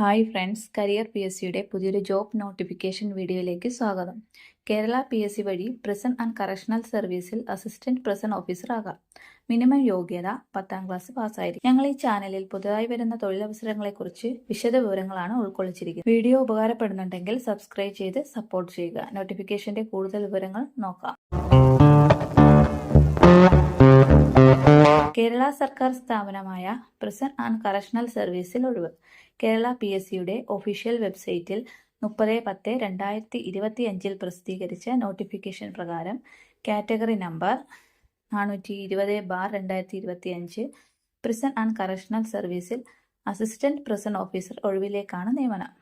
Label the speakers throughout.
Speaker 1: Hi friends, career P S സിയുടെ പുതിയൊരു job notification വീഡിയോയിലേക്ക് സ്വാഗതം. കേരള പി എസ് സി വഴി പ്രിസൺ ആൻഡ് കറക്ഷണൽ സർവീസിൽ അസിസ്റ്റന്റ് പ്രിസൺ ഓഫീസർ ആകാം. മിനിമം യോഗ്യത 10ാം ക്ലാസ് പാസ്സായിരിക്കും. ഞങ്ങൾ ഈ ചാനലിൽ പുതുതായി വരുന്ന തൊഴിലവസരങ്ങളെക്കുറിച്ച് വിശദ വിവരങ്ങളാണ് ഉൾക്കൊള്ളിച്ചിരിക്കുന്നത്. വീഡിയോ ഉപകാരപ്പെടുന്നുണ്ടെങ്കിൽ സബ്സ്ക്രൈബ് ചെയ്ത് സപ്പോർട്ട് ചെയ്യുക. നോട്ടിഫിക്കേഷന്റെ കൂടുതൽ വിവരങ്ങൾ നോക്കാം. കേരള സർക്കാർ സ്ഥാപനമായ പ്രിസൺ ആൻഡ് കറക്ഷണൽ സർവീസിൽ ഒഴിവ്. കേരള പി എസ് സിയുടെ ഒഫീഷ്യൽ വെബ്സൈറ്റിൽ 30/10/2025 പ്രസിദ്ധീകരിച്ച നോട്ടിഫിക്കേഷൻ പ്രകാരം category number 420/2025 prison and correctional സർവീസിൽ അസിസ്റ്റന്റ് പ്രിസൺ ഓഫീസർ ഒഴിവിലേക്കാണ് നിയമനം.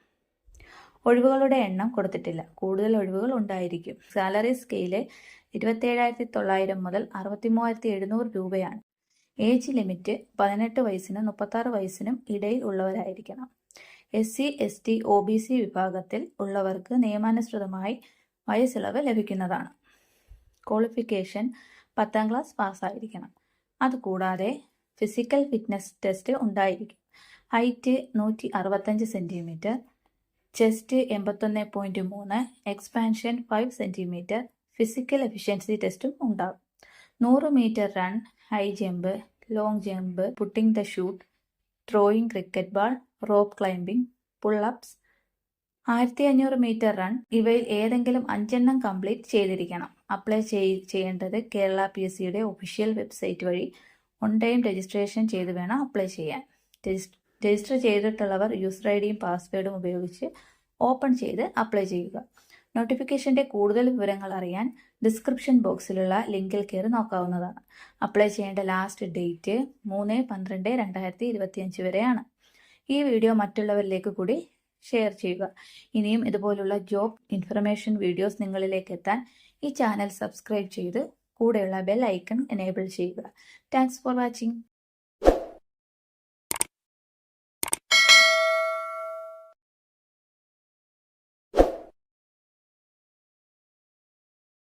Speaker 1: ഒഴിവുകളുടെ എണ്ണം കൊടുത്തിട്ടില്ല. കൂടുതൽ ഒഴിവുകൾ ഉണ്ടായിരിക്കും. സാലറി സ്കെയില് 27,900 മുതൽ 63,700 രൂപയാണ്. ഏജ് ലിമിറ്റ് 18 വയസ്സിനും 36 വയസ്സിനും ഇടയിൽ ഉള്ളവരായിരിക്കണം. SC, ST, OBC വിഭാഗത്തിൽ ഉള്ളവർക്ക് നിയമാനുസൃതമായി വയസ്സിളവ് ലഭിക്കുന്നതാണ്. ക്വാളിഫിക്കേഷൻ 10ാം ക്ലാസ് പാസ്സായിരിക്കണം. അതുകൂടാതെ ഫിസിക്കൽ ഫിറ്റ്നസ് ടെസ്റ്റ് ഉണ്ടായിരിക്കും. Height 165 centimetre, chest 81.3, expansion 5 centimetre, physical efficiency ടെസ്റ്റും ഉണ്ടാകും. 100 metre run, high jump, long jump, putting the shoot, throwing cricket ball, rope climbing, pull-ups, 1500 metre run ഇവയിൽ ഏതെങ്കിലും 5 കംപ്ലീറ്റ് ചെയ്തിരിക്കണം. അപ്ലൈ ചെയ്യേണ്ടത് കേരള പി എസ് സിയുടെ official website വഴി on time registration ചെയ്ത് വേണം അപ്ലൈ ചെയ്യാൻ. രജിസ്റ്റർ ചെയ്തിട്ടുള്ളവർ യൂസർ ഐഡിയും പാസ്വേഡും ഉപയോഗിച്ച് ഓപ്പൺ ചെയ്ത് അപ്ലൈ ചെയ്യുക. നോട്ടിഫിക്കേഷന്റെ കൂടുതൽ വിവരങ്ങൾ അറിയാൻ ഡിസ്ക്രിപ്ഷൻ ബോക്സിലുള്ള ലിങ്കിൽ കയറി നോക്കാവുന്നതാണ്. അപ്ലൈ ചെയ്യേണ്ട ലാസ്റ്റ് ഡേറ്റ് 3/12/2025 വരെയാണ്. ഈ വീഡിയോ മറ്റുള്ളവരിലേക്ക് കൂടി ഷെയർ ചെയ്യുക. ഇനിയും ഇതുപോലുള്ള ജോബ് ഇൻഫർമേഷൻ വീഡിയോസ് നിങ്ങളിലേക്ക് എത്താൻ ഈ ചാനൽ സബ്സ്ക്രൈബ് ചെയ്ത് കൂടെയുള്ള ബെൽ ഐക്കൺ എനേബിൾ ചെയ്യുക. Thanks for watching.